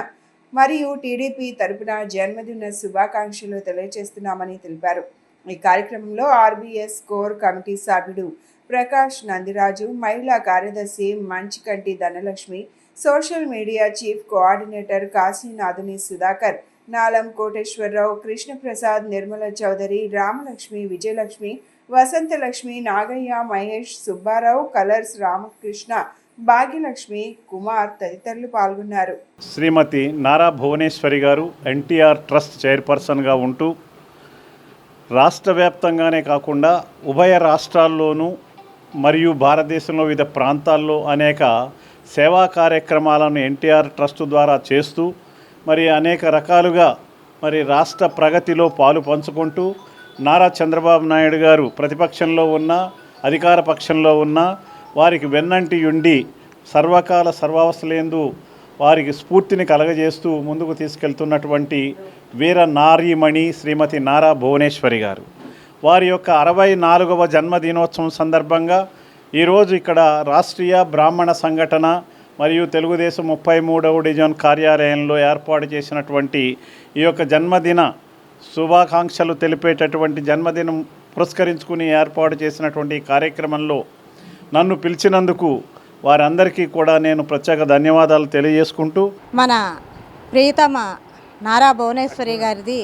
మరియు టీడీపీ తరపున జన్మదిన శుభాకాంక్షలు తెలియజేస్తున్నామని తెలిపారు. ఈ కార్యక్రమంలో ఆర్బీఎస్ కోర్ కమిటీ సభ్యుడు ప్రకాష్ నందిరాజు, మహిళా కార్యదర్శి Manchikanti Dhanalakshmi, social media chief coordinator Kasinathuni Sudhakar, Nalam Koteswararao, Krishnaprasad, Nirmala Chowdary, Ramalakshmi, Vijayalakshmi, Vasanthalakshmi, Nagaiah, Mahesh, Subbarao, colours Ramakrishna, Bhagyalakshmi, Kumar తదితరులు పాల్గొన్నారు. శ్రీమతి నారా భువనేశ్వరి గారు ఎన్టీఆర్ ట్రస్ట్ చైర్పర్సన్గా ఉంటూ రాష్ట్ర వ్యాప్తంగానే కాకుండా ఉభయ రాష్ట్రాల్లోనూ మరియు భారతదేశంలో వివిధ ప్రాంతాల్లో అనేక సేవా కార్యక్రమాలను ఎన్టీఆర్ ట్రస్ట్ ద్వారా చేస్తూ మరి అనేక రకాలుగా మరి రాష్ట్ర ప్రగతిలో పాలు పంచుకుంటూ నారా చంద్రబాబు నాయుడు గారు ప్రతిపక్షంలో ఉన్న, అధికార పక్షంలో ఉన్న వారికి వెన్నంటి ఉండి సర్వకాల సర్వావస్థలందు వారికి స్ఫూర్తిని కలగజేస్తూ ముందుకు తీసుకెళ్తున్నటువంటి వీర నారీమణి శ్రీమతి నారా భువనేశ్వరి గారు. వారి యొక్క 64వ జన్మదినోత్సవం సందర్భంగా ఈరోజు ఇక్కడ రాష్ట్రీయ బ్రాహ్మణ సంఘటన మరియు తెలుగుదేశం 33వ డివిజన్ కార్యాలయంలో ఏర్పాటు చేసినటువంటి ఈ యొక్క జన్మదిన శుభాకాంక్షలు తెలిపేటటువంటి జన్మదినం పురస్కరించుకుని ఏర్పాటు చేసినటువంటి కార్యక్రమంలో నన్ను పిలిచినందుకు వారందరికీ కూడా నేను ప్రత్యేక ధన్యవాదాలు తెలియజేసుకుంటూ మన ప్రియతమ నారా భువనేశ్వరి గారిది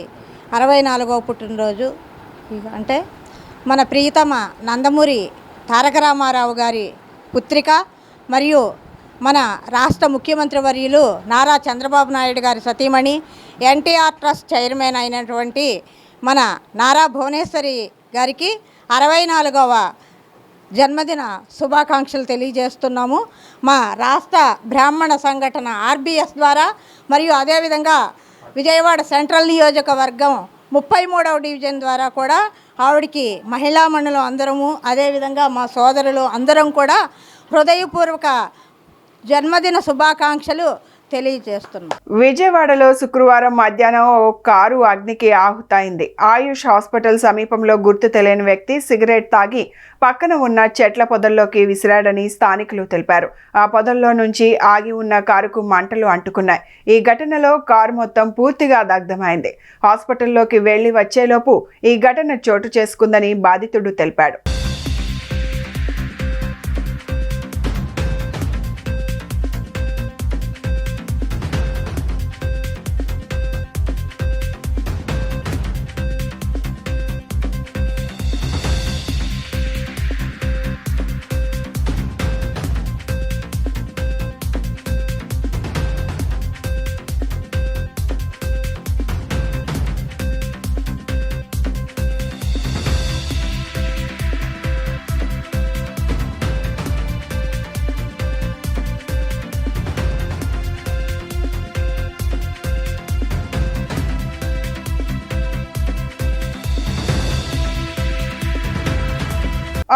64వ పుట్టినరోజు. అంటే మన ప్రియతమ నందమూరి తారక రామారావు గారి పుత్రిక మరియు మన రాష్ట్ర ముఖ్యమంత్రి వర్యులు నారా చంద్రబాబు నాయుడు గారి సతీమణి, ఎన్టీఆర్ ట్రస్ట్ చైర్మన్ అయినటువంటి మన నారా భువనేశ్వరి గారికి 64వ జన్మదిన శుభాకాంక్షలు తెలియజేస్తున్నాము. మా రాష్ట్ర బ్రాహ్మణ సంఘటన ఆర్బీఎస్ ద్వారా మరియు అదేవిధంగా విజయవాడ సెంట్రల్ నియోజకవర్గం 33వ డివిజన్ ద్వారా కూడా ఆవిడికి మహిళా మండలం అందరము, అదేవిధంగా మా సోదరులు అందరం కూడా హృదయపూర్వక జన్మదిన శుభాకాంక్షలు తెలియజేస్తున్నాం. విజయవాడలో శుక్రవారం మధ్యాహ్నం ఓ కారు అగ్నికి ఆహుతైంది. ఆయుష్ హాస్పిటల్ సమీపంలో గుర్తు తెలియని వ్యక్తి సిగరెట్ తాగి పక్కన ఉన్న చెట్ల పొదల్లోకి విసిరాడని స్థానికులు తెలిపారు. ఆ పొదల్లో నుంచి ఆగి ఉన్న కారుకు మంటలు అంటుకున్నాయి. ఈ ఘటనలో కారు మొత్తం పూర్తిగా దగ్ధమైంది. హాస్పిటల్లోకి వెళ్లి వచ్చేలోపు ఈ ఘటన చోటు చేసుకుందని బాధితుడు తెలిపాడు.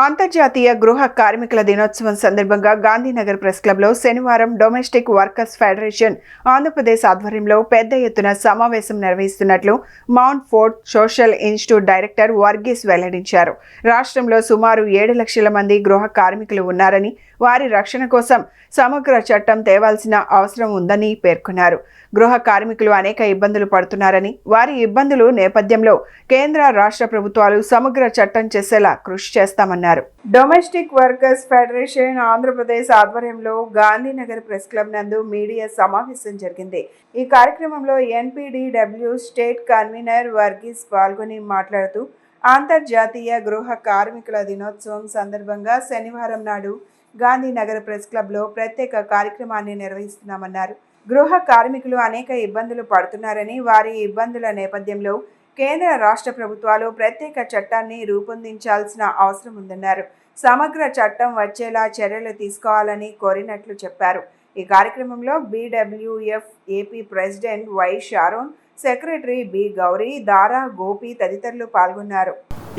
అంతర్జాతీయ గృహ కార్మికుల దినోత్సవం సందర్భంగా గాంధీనగర్ ప్రెస్ క్లబ్లో శనివారం డొమెస్టిక్ వర్కర్స్ ఫెడరేషన్ ఆంధ్రప్రదేశ్ ఆధ్వర్యంలో పెద్ద ఎత్తున సమావేశం నిర్వహిస్తున్నట్లు Montfort social institute director Varghese వెల్లడించారు. రాష్ట్రంలో సుమారు 7 లక్షల మంది గృహ కార్మికులు ఉన్నారని, వారి రక్షణ కోసం సమగ్ర చట్టం తేవాల్సిన అవసరం ఉందని పేర్కొన్నారు. గృహ కార్మికులు అనేక ఇబ్బందులు పడుతున్నారని, వారి ఇబ్బందులు నేపథ్యంలో కేంద్ర రాష్ట్ర ప్రభుత్వాలు సమగ్ర చట్టం చేసేలా కృషి చేస్తామన్నారు. డొమెస్టిక్ వర్కర్స్ ఫెడరేషన్ ఆంధ్రప్రదేశ్ ఆధ్వర్యంలో గాంధీనగర్ ప్రెస్ క్లబ్ నందు మీడియా సమావేశం జరిగింది. ఈ కార్యక్రమంలో ఎన్పీడీడబ్ల్యూ స్టేట్ కన్వీనర్ వర్గీస్ పాల్గొని మాట్లాడుతూ, అంతర్జాతీయ గృహ కార్మికుల దినోత్సవం సందర్భంగా శనివారం నాడు గాంధీనగర్ ప్రెస్ క్లబ్లో ప్రత్యేక కార్యక్రమాన్ని నిర్వహిస్తున్నామన్నారు. గృహ కార్మికులు అనేక ఇబ్బందులు పడుతున్నారని, వారి ఇబ్బందుల నేపథ్యంలో కేంద్ర రాష్ట్ర ప్రభుత్వాలు ప్రత్యేక చట్టాన్ని రూపొందించాల్సిన అవసరం ఉందన్నారు. సమగ్ర చట్టం వచ్చేలా చర్యలు తీసుకోవాలని కోరినట్లు చెప్పారు. ఈ కార్యక్రమంలో BWF AP president Y Sharon, secretary B Gowri, Dara Gopi తదితరులు పాల్గొన్నారు.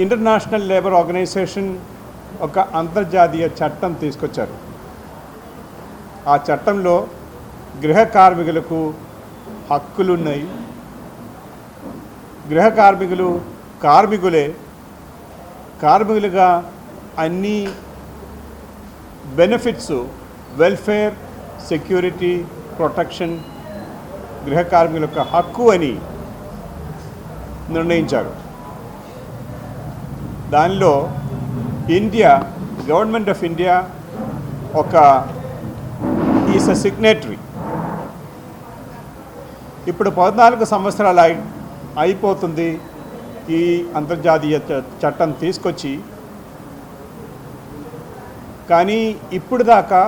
ఇంటర్నేషనల్ లేబర్ ఆర్గనైజేషన్ ఒక అంతర్జాతీయ చట్టం తీసుకొచ్చారు. ఆ చట్టంలో గృహ కార్మికులకు హక్కులున్నాయి. గృహ కార్మికులు కార్మికులే. కార్మికులుగా అన్ని బెనిఫిట్స్, వెల్ఫేర్, సెక్యూరిటీ, ప్రొటెక్షన్ గృహ కార్మికుల యొక్క హక్కు అని నిర్ణయించారు. దానిలో ఇండియా, గవర్నమెంట్ ఆఫ్ ఇండియా ఒక ఈస్ అ సిగ్నేటరీ. ఇప్పుడు 14 సంవత్సరాలు అయిపోతుంది ఈ అంతర్జాతీయ చట్టం తీసుకొచ్చి. కానీ ఇప్పుడు దాకా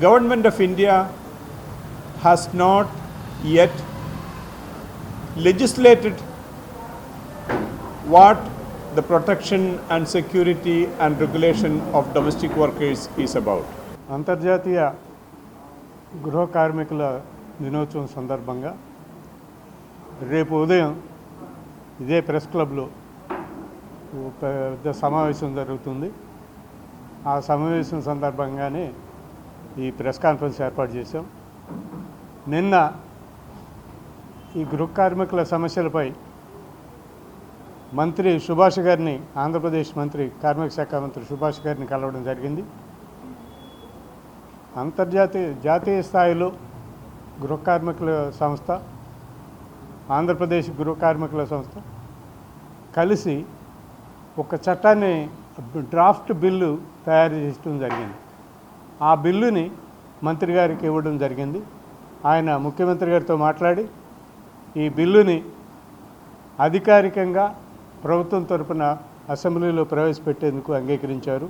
government of India has not yet legislated what the protection and security and regulation of domestic workers is about. అంతర్జాతీయ గృహ కార్మికుల దినోత్సవం సందర్భంగా రేపు ఉదయం ఇదే ప్రెస్ క్లబ్లో పెద్ద సమావేశం జరుగుతుంది. ఆ సమావేశం సందర్భంగానే ఈ ప్రెస్ కాన్ఫరెన్స్ ఏర్పాటు చేశాం. నిన్న ఈ గృహ కార్మికుల సమస్యలపై మంత్రి సుభాష్ గారిని, ఆంధ్రప్రదేశ్ మంత్రి కార్మిక శాఖ మంత్రి సుభాష్ గారిని కలవడం జరిగింది. జాతీయ స్థాయిలో గృహ కార్మికుల సంస్థ, ఆంధ్రప్రదేశ్ గృహ కార్మికుల సంస్థ కలిసి ఒక చట్టాన్ని, డ్రాఫ్ట్ బిల్లు తయారు చేయడం జరిగింది. ఆ బిల్లుని మంత్రి గారికి ఇవ్వడం జరిగింది. ఆయన ముఖ్యమంత్రి గారితో మాట్లాడి ఈ బిల్లుని అధికారికంగా ప్రభుత్వం తరపున అసెంబ్లీలో ప్రవేశపెట్టేందుకు అంగీకరించారు.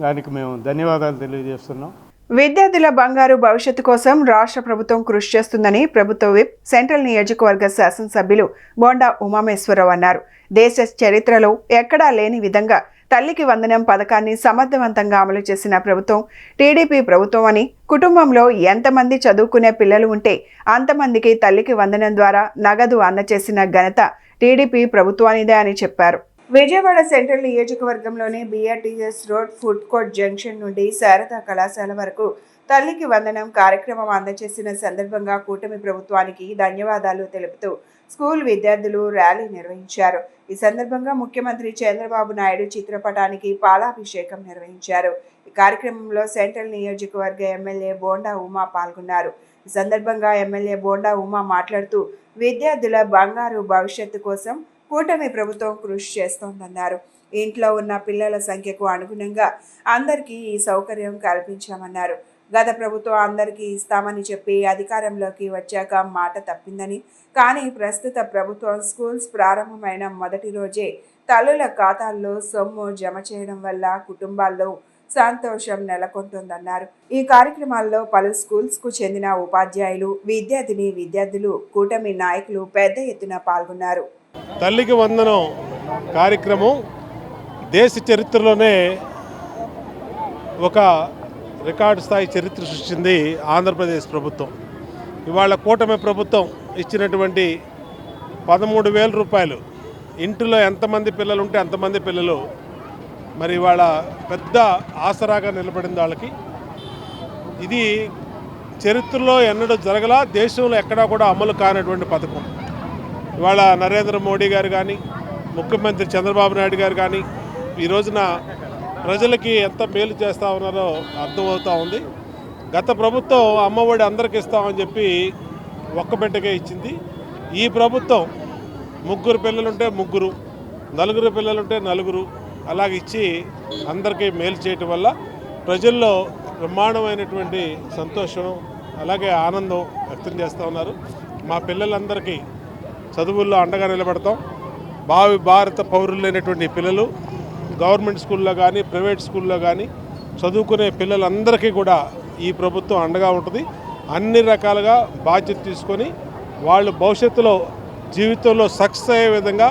దానికి మేము ధన్యవాదాలు తెలియజేస్తున్నాం. విద్యార్థుల బంగారు భవిష్యత్తు కోసం రాష్ట్ర ప్రభుత్వం కృషి చేస్తుందని ప్రభుత్వ విప్ సెంట్రల్ నియోజకవర్గ శాసనసభ్యులు బోండా ఉమామేశ్వరరావు అన్నారు. దేశ చరిత్రలో ఎక్కడా లేని విధంగా తల్లికి వందనం పథకాన్ని సమర్థవంతంగా అమలు చేసిన ప్రభుత్వం టీడీపీ ప్రభుత్వం అని, కుటుంబంలో ఎంతమంది చదువుకునే పిల్లలు ఉంటే అంతమందికి తల్లికి వందనం ద్వారా నగదు అందజేసిన ఘనత టీడీపీ ప్రభుత్వానిదే అని చెప్పారు. విజయవాడ సెంట్రల్ నియోజకవర్గంలోని BRTS road food court junction నుండి శారదా కళాశాల వరకు తల్లికి వందనం కార్యక్రమం అందజేసిన సందర్భంగా కూటమి ప్రభుత్వానికి ధన్యవాదాలు తెలుపుతూ స్కూల్ విద్యార్థులు ర్యాలీ నిర్వహించారు. ఈ సందర్భంగా ముఖ్యమంత్రి చంద్రబాబు నాయుడు చిత్రపటానికి పాలాభిషేకం నిర్వహించారు. ఈ కార్యక్రమంలో సెంట్రల్ నియోజకవర్గ ఎమ్మెల్యే బోండా ఉమా పాల్గొన్నారు. ఈ సందర్భంగా ఎమ్మెల్యే బోండా ఉమా మాట్లాడుతూ విద్యార్థుల బంగారు భవిష్యత్తు కోసం కూటమి ప్రభుత్వం కృషి చేస్తోందన్నారు. ఇంట్లో ఉన్న పిల్లల సంఖ్యకు అనుగుణంగా అందరికీ ఈ సౌకర్యం కల్పించామన్నారు. గత ప్రభుత్వం అందరికీ ఇస్తామని చెప్పి అధికారంలోకి వచ్చాక మాట తప్పిందని, కానీ ప్రస్తుత ప్రభుత్వం స్కూల్స్ ప్రారంభమైన మొదటి రోజే తల్లుల ఖాతాల్లో సొమ్ము జమ చేయడం వల్ల కుటుంబాల్లో సంతోషం నెలకొంటుందన్నారు. ఈ కార్యక్రమాల్లో పలు స్కూల్స్కు చెందిన ఉపాధ్యాయులు, విద్యార్థులు, కూటమి నాయకులు పెద్ద ఎత్తున పాల్గొన్నారు. తల్లికి వందనం కార్యక్రమం దేశ చరిత్రలోనే ఒక రికార్డు స్థాయి చరిత్ర సృష్టించింది ఆంధ్రప్రదేశ్ ప్రభుత్వం. ఇవాళ కూటమి ప్రభుత్వం ఇచ్చినటువంటి 13,000 రూపాయలు, ఇంటిలో ఎంతమంది పిల్లలు ఉంటే అంతమంది పిల్లలు మరి ఇవాళ పెద్ద ఆసరాగా నిలబడింది వాళ్ళకి. ఇది చరిత్రలో ఎన్నడూ జరగలా, దేశంలో ఎక్కడా కూడా అమలు కానటువంటి పథకం. ఇవాళ నరేంద్ర మోడీ గారు కానీ, ముఖ్యమంత్రి చంద్రబాబు నాయుడు గారు కానీ ఈ రోజున ప్రజలకి ఎంత మేలు చేస్తూ ఉన్నారో అర్థమవుతూ ఉంది. గత ప్రభుత్వం అమ్మఒడి అందరికి ఇస్తామని చెప్పి ఒక్క బిడ్డకే ఇచ్చింది. ఈ ప్రభుత్వం 3 పిల్లలుంటే 3, 4 పిల్లలుంటే 4 అలాగే ఇచ్చి అందరికీ మేలు చేయటం వల్ల ప్రజల్లో బ్రహ్మాండమైనటువంటి సంతోషం అలాగే ఆనందం వ్యక్తం చేస్తూ ఉన్నారు. మా పిల్లలందరికీ చదువుల్లో అండగా నిలబడతాం. భావి భారత పౌరులైనటువంటి పిల్లలు గవర్నమెంట్ స్కూల్లో కానీ ప్రైవేట్ స్కూల్లో కానీ చదువుకునే పిల్లలందరికీ కూడా ఈ ప్రభుత్వం అండగా ఉంటుంది. అన్ని రకాలుగా బాధ్యత తీసుకొని వాళ్ళు భవిష్యత్తులో జీవితంలో సక్సెస్ అయ్యే విధంగా,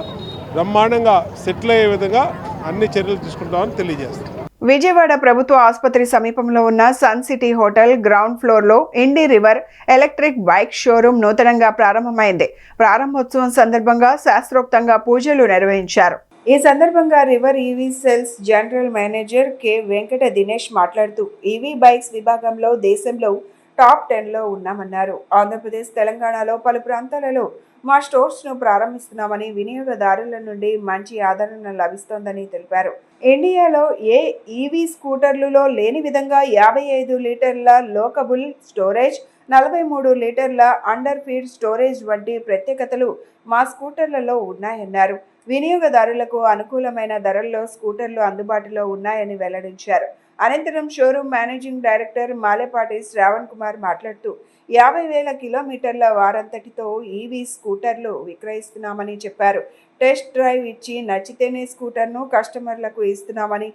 బ్రహ్మాండంగా సెటిల్ అయ్యే విధంగా అన్ని చర్యలు తీసుకుంటామని తెలియజేస్తాం. విజయవాడ ప్రభుత్వ ఆసుపత్రి సమీపంలో ఉన్న సన్ సిటీ హోటల్ గ్రౌండ్ ఫ్లోర్లో ఇండి రివర్ ఎలక్ట్రిక్ బైక్ షోరూం నూతనంగా ప్రారంభమైంది. ప్రారంభోత్సవం సందర్భంగా శాస్త్రోక్తంగా పూజలు నిర్వహించారు. ఈ సందర్భంగా river EV cells general manager K Venkata Dinesh మాట్లాడుతూ ఈవీ బైక్స్ విభాగంలో దేశంలో టాప్ 10లో ఉన్నామన్నారు. ఆంధ్రప్రదేశ్, తెలంగాణలో పలు ప్రాంతాలలో మా స్టోర్స్ను ప్రారంభిస్తున్నామని, వినియోగదారుల నుండి మంచి ఆదరణ లభిస్తోందని తెలిపారు. ఇండియాలో ఏ ఈవీ స్కూటర్లలో లేని విధంగా 55 లీటర్ల లోకబుల్ స్టోరేజ్, 43 లీటర్ల అండర్ ఫీడ్ స్టోరేజ్ వంటి ప్రత్యేకతలు మా స్కూటర్లలో ఉన్నాయన్నారు. వినియోగదారులకు అనుకూలమైన ధరల్లో స్కూటర్లు అందుబాటులో ఉన్నాయని వెల్లడించారు. అనంతరం showroom managing director Malepati Shravan Kumar మాట్లాడుతూ 50,000 కిలోమీటర్ల వారంతటితో ఈవీ స్కూటర్లు విక్రయిస్తున్నామని చెప్పారు. టెస్ట్ డ్రైవ్ ఇచ్చి నచ్చితేనే స్కూటర్ను కస్టమర్లకు ఇస్తున్నామని,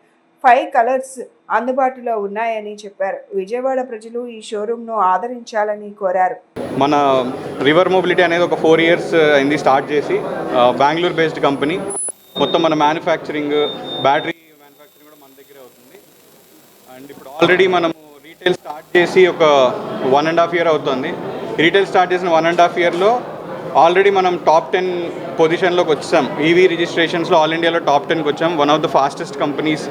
5 కలర్స్ అందుబాటులో ఉన్నాయని చెప్పారు. విజయవాడ ప్రజలు ఈ షోరూమ్ను ఆదరించాలని కోరారు. మన రివర్ మొబిలిటీ అనేది ఒక 4 ఇయర్స్ అయింది స్టార్ట్ చేసి. Bengaluru based company. మొత్తం మన మ్యానుఫ్యాక్చరింగ్, బ్యాటరీ మ్యానుఫ్యాక్చరింగ్ కూడా మన దగ్గరే అవుతుంది. అండ్ ఇప్పుడు ఆల్రెడీ మనము రీటైల్ స్టార్ట్ చేసి ఒక 1.5 ఇయర్ అవుతుంది. రీటైల్ స్టార్ట్ చేసిన 1.5 ఇయర్లో ఆల్రెడీ మనం టాప్ 10 పొజిషన్లోకి వచ్చాం. ఈవీ రిజిస్ట్రేషన్స్లో ఆల్ ఇండియాలో టాప్ 10కి వచ్చాం. One of the fastest companies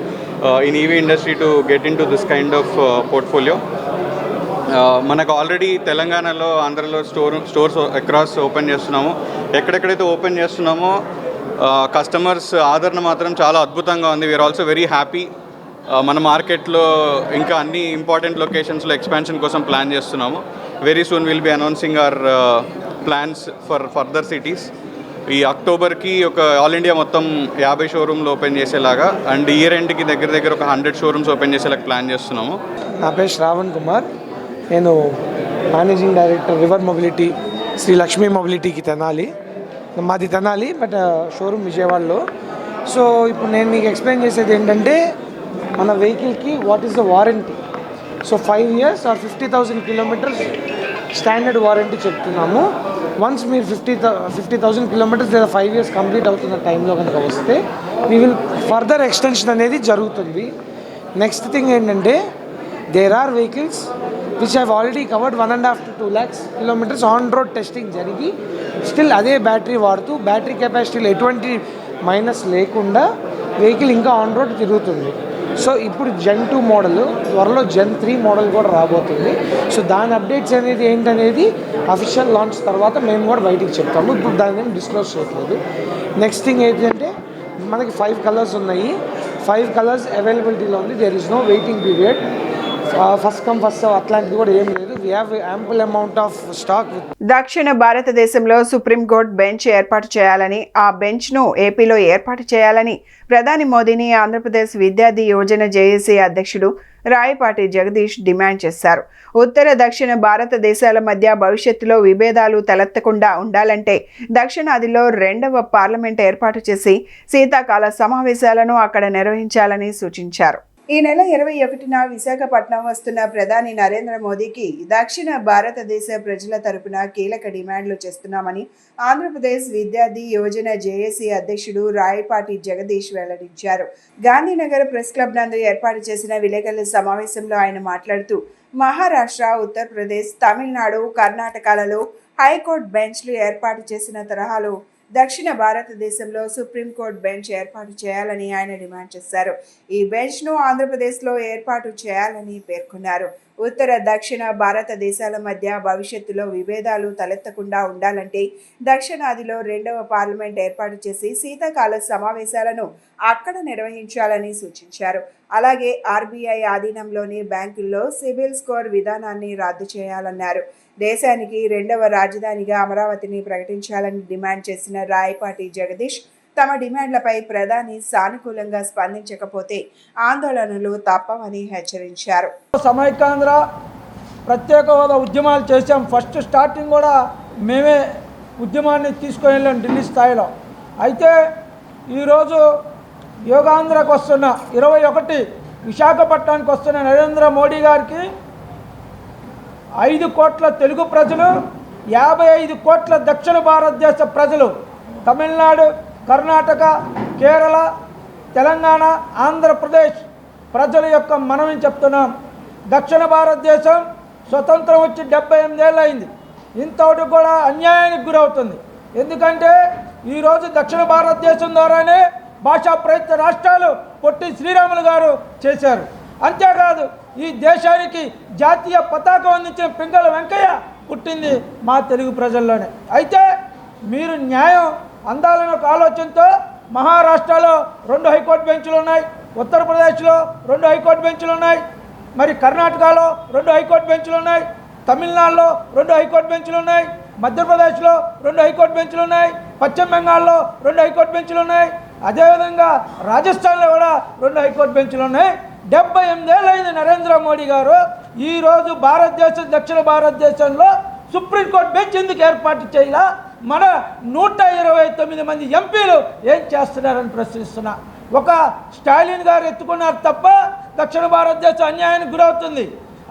in EV industry to get in to this kind of portfolio. మనకు ఆల్రెడీ తెలంగాణలో, ఆంధ్రలో స్టోర్స్ అక్రాస్ ఓపెన్ చేస్తున్నాము. ఎక్కడెక్కడైతే ఓపెన్ చేస్తున్నామో కస్టమర్స్ ఆదరణ మాత్రం చాలా అద్భుతంగా ఉంది. We are also very happy. మన మార్కెట్లో ఇంకా అన్ని ఇంపార్టెంట్ లొకేషన్స్లో ఎక్స్పాన్షన్ కోసం ప్లాన్ చేస్తున్నాము. Very soon will be announcing our plans for further cities. ఈ అక్టోబర్కి ఒక ఆల్ ఇండియా మొత్తం 50 షోరూమ్లు ఓపెన్ చేసేలాగా అండ్ ఇయర్ ఎండ్కి దగ్గర ఒక 100 షోరూమ్స్ ఓపెన్ చేసేలాగా ప్లాన్ చేస్తున్నాము. నా పేరు శ్రావణ్ కుమార్. నేను managing director River Mobility Sri Lakshmi మొబిలిటీకి తెనాలి. మాది తెనాలి బట్ షోరూమ్ విజయవాడలో. సో ఇప్పుడు నేను మీకు ఎక్స్ప్లెయిన్ చేసేది ఏంటంటే మన వెహికల్కి what is the warranty. So 5 years or 50,000 kilometers standard warranty చెప్తున్నాము. వన్స్ మీరు 50,000 kilometers లేదా 5 years కంప్లీట్ అవుతున్న టైంలో కనుక వస్తే వీ విల్ ఫర్దర్ ఎక్స్టెన్షన్ అనేది జరుగుతుంది. నెక్స్ట్ థింగ్ ఏంటంటే there are vehicles which have already covered 1.5 to 2 lakhs kilometers on road testing జరిగి స్టిల్ అదే బ్యాటరీ వాడుతూ బ్యాటరీ కెపాసిటీలో ఎటువంటి మైనస్ లేకుండా వెహికల్ ఇంకా ఆన్ రోడ్ తిరుగుతుంది. సో ఇప్పుడు Gen 2 మోడల్, త్వరలో Gen 3 మోడల్ కూడా రాబోతుంది. సో దాని అప్డేట్స్ అనేది ఏంటనేది అఫీషియల్ లాంచ్ తర్వాత మేము కూడా బయటికి చెప్తాము. ఇప్పుడు దాన్ని ఏం డిస్క్లోజ్ చేయట్లేదు. నెక్స్ట్ థింగ్ ఏంటంటే మనకి 5 కలర్స్ ఉన్నాయి. 5 కలర్స్ అవైలబిలిటీలో ఉంది. There is no waiting period. First come first serve అట్లాంటిది కూడా ఏం లేదు. We have ample amount of stock. దక్షిణ భారతదేశంలో సుప్రీంకోర్టు బెంచ్ ఏర్పాటు చేయాలని, ఆ బెంచ్ను ఏపీలో ఏర్పాటు చేయాలని ప్రధాని మోదీని ఆంధ్రప్రదేశ్ విద్యార్థి యోజన జేఏసీ అధ్యక్షుడు రాయపాటి జగదీష్ డిమాండ్ చేశారు. ఉత్తర దక్షిణ భారతదేశాల మధ్య భవిష్యత్తులో విభేదాలు తలెత్తకుండా ఉండాలంటే దక్షిణాదిలో 2వ పార్లమెంట్ ఏర్పాటు చేసి శీతాకాల సమావేశాలను అక్కడ నిర్వహించాలని సూచించారు. ఈ నెల 21న విశాఖపట్నం వస్తున్న ప్రధాని నరేంద్ర మోదీకి దక్షిణ భారతదేశ ప్రజల తరపున కీలక డిమాండ్లు చేస్తున్నామని ఆంధ్రప్రదేశ్ విద్యార్థి యోజన జేఏసీ అధ్యక్షుడు రాయపాటి జగదీష్ వెల్లడించారు. గాంధీనగర్ ప్రెస్ క్లబ్ నందు ఏర్పాటు చేసిన విలేకరుల సమావేశంలో ఆయన మాట్లాడుతూ మహారాష్ట్ర, ఉత్తరప్రదేశ్, తమిళనాడు, కర్ణాటకలలో హైకోర్టు బెంచ్లు ఏర్పాటు చేసిన తరహాలో దక్షిణ భారతదేశంలో సుప్రీంకోర్టు బెంచ్ ఏర్పాటు చేయాలని ఆయన డిమాండ్ చేశారు. ఈ బెంచ్ను ఆంధ్రప్రదేశ్లో ఏర్పాటు చేయాలని పేర్కొన్నారు. ఉత్తర దక్షిణ భారతదేశాల మధ్య భవిష్యత్తులో విభేదాలు తలెత్తకుండా ఉండాలంటే దక్షిణాదిలో 2వ పార్లమెంట్ ఏర్పాటు చేసి శీతాకాల సమావేశాలను అక్కడ నిర్వహించాలని సూచించారు. అలాగే ఆర్బీఐ ఆధీనంలోని బ్యాంకుల్లో సిబిల్ స్కోర్ విధానాన్ని రద్దు చేయాలన్నారు. దేశానికి 2వ రాజధానిగా అమరావతిని ప్రకటించాలని డిమాండ్ చేసిన రాయపాటి జగదీష్ తమ డిమాండ్లపై ప్రధాని సానుకూలంగా స్పందించకపోతే ఆందోళనలు తప్పవని హెచ్చరించారు. సమైక్యాంధ్ర ప్రత్యేక హోదా ఉద్యమాలు చేశాం. ఫస్ట్ స్టార్టింగ్ కూడా మేమే ఉద్యమాన్ని తీసుకొని వెళ్ళాం ఢిల్లీ స్థాయిలో. అయితే ఈరోజు యోగాంధ్రకు వస్తున్న 21 విశాఖపట్నానికి వస్తున్న నరేంద్ర మోడీ గారికి 5 కోట్ల తెలుగు ప్రజలు, 55 కోట్ల దక్షిణ భారతదేశ ప్రజలు, తమిళనాడు, కర్ణాటక, కేరళ, తెలంగాణ, ఆంధ్రప్రదేశ్ ప్రజల యొక్క మనమని చెప్తున్నాం. దక్షిణ భారతదేశం స్వతంత్రం వచ్చి 78 ఏళ్ళు అయింది. ఇంతటి కూడా అన్యాయానికి గురవుతుంది. ఎందుకంటే ఈరోజు దక్షిణ భారతదేశం ద్వారానే భాషా ప్రయుక్త రాష్ట్రాలు పొట్టి శ్రీరాములు గారు చేశారు. అంతేకాదు ఈ దేశానికి జాతీయ పతాకం అందించిన పింగళ వెంకయ్య పుట్టింది మా తెలుగు ప్రజల్లోనే. అయితే మీరు న్యాయం అందాలనే ఒక ఆలోచనతో మహారాష్ట్రలో 2 హైకోర్టు బెంచ్లు ఉన్నాయి, ఉత్తరప్రదేశ్లో 2 హైకోర్టు బెంచ్లు ఉన్నాయి, మరి కర్ణాటకలో 2 హైకోర్టు బెంచ్లు ఉన్నాయి, తమిళనాడులో 2 హైకోర్టు బెంచ్లు ఉన్నాయి, మధ్యప్రదేశ్లో 2 హైకోర్టు బెంచ్లు ఉన్నాయి, పశ్చిమ బెంగాల్లో 2 హైకోర్టు బెంచ్లు ఉన్నాయి, అదేవిధంగా రాజస్థాన్లో కూడా 2 హైకోర్టు బెంచ్లు ఉన్నాయి. 78 ఏళ్ళు అయింది నరేంద్ర మోడీ గారు. ఈరోజు భారతదేశం దక్షిణ భారతదేశంలో సుప్రీంకోర్టు బెంచ్ ఎందుకు ఏర్పాటు చేయాల? మన 129 మంది ఎంపీలు ఏం చేస్తున్నారని ప్రశ్నిస్తున్నా. ఒక స్టాలిన్ గారు ఎత్తుకున్నారు తప్ప దక్షిణ భారతదేశం అన్యాయానికి గురవుతుంది.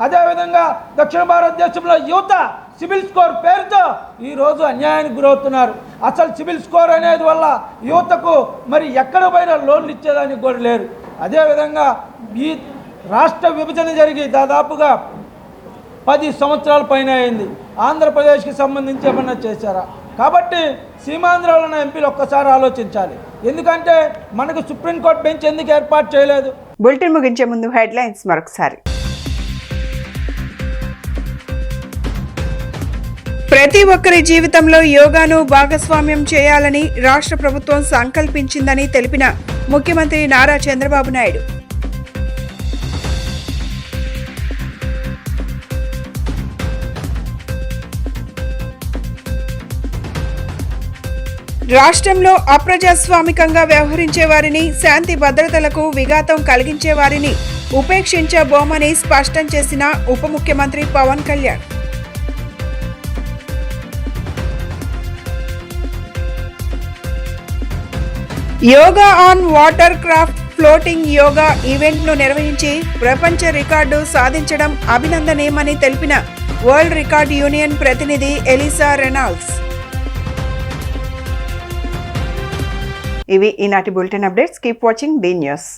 అదేవిధంగా దక్షిణ భారతదేశంలో యువత సిబిల్ స్కోర్ పేరుతో ఈరోజు అన్యాయానికి గురవుతున్నారు. అసలు సిబిల్ స్కోర్ అనేది వల్ల యువతకు మరి ఎక్కడ పోయినా లోన్లు ఇచ్చేదానికి కూడా లేరు. అదేవిధంగా ఈ రాష్ట్ర విభజన జరిగి దాదాపుగా 10 సంవత్సరాల పైన అయింది. ఆంధ్రప్రదేశ్కి సంబంధించి ఏమన్నా చేశారా? కాబట్టి సీమాంధ్రలో ఉన్న ఎంపీలు ఒక్కసారి ఆలోచించాలి. ఎందుకంటే మనకు సుప్రీంకోర్టు బెంచ్ ఎందుకు ఏర్పాటు చేయలేదు? బులెటిన్ ముగించే ముందు హెడ్లైన్స్ మరొకసారి. ప్రతి ఒక్కరి జీవితంలో యోగాను భాగస్వామ్యం చేయాలని రాష్ట్ర ప్రభుత్వం సంకల్పించిందని తెలిపిన ముఖ్యమంత్రి నారా చంద్రబాబు నాయుడు. రాష్ట్రంలో అప్రజాస్వామికంగా వ్యవహరించే వారిని, శాంతి భద్రతలకు విఘాతం కలిగించే వారిని ఉపేక్షించబోమని స్పష్టం చేసిన ఉప ముఖ్యమంత్రి Pawan Kalyan. Yoga on water craft floating yoga ఈవెంట్ను నిర్వహించి ప్రపంచ రికార్డు సాధించడం అభినందనీయమని తెలిపిన వరల్డ్ రికార్డ్ యూనియన్ ప్రతినిధి ఎలిసా రెనాల్డ్స్. ఇవి ఈనాటి bulletin updates. Keep watching the news.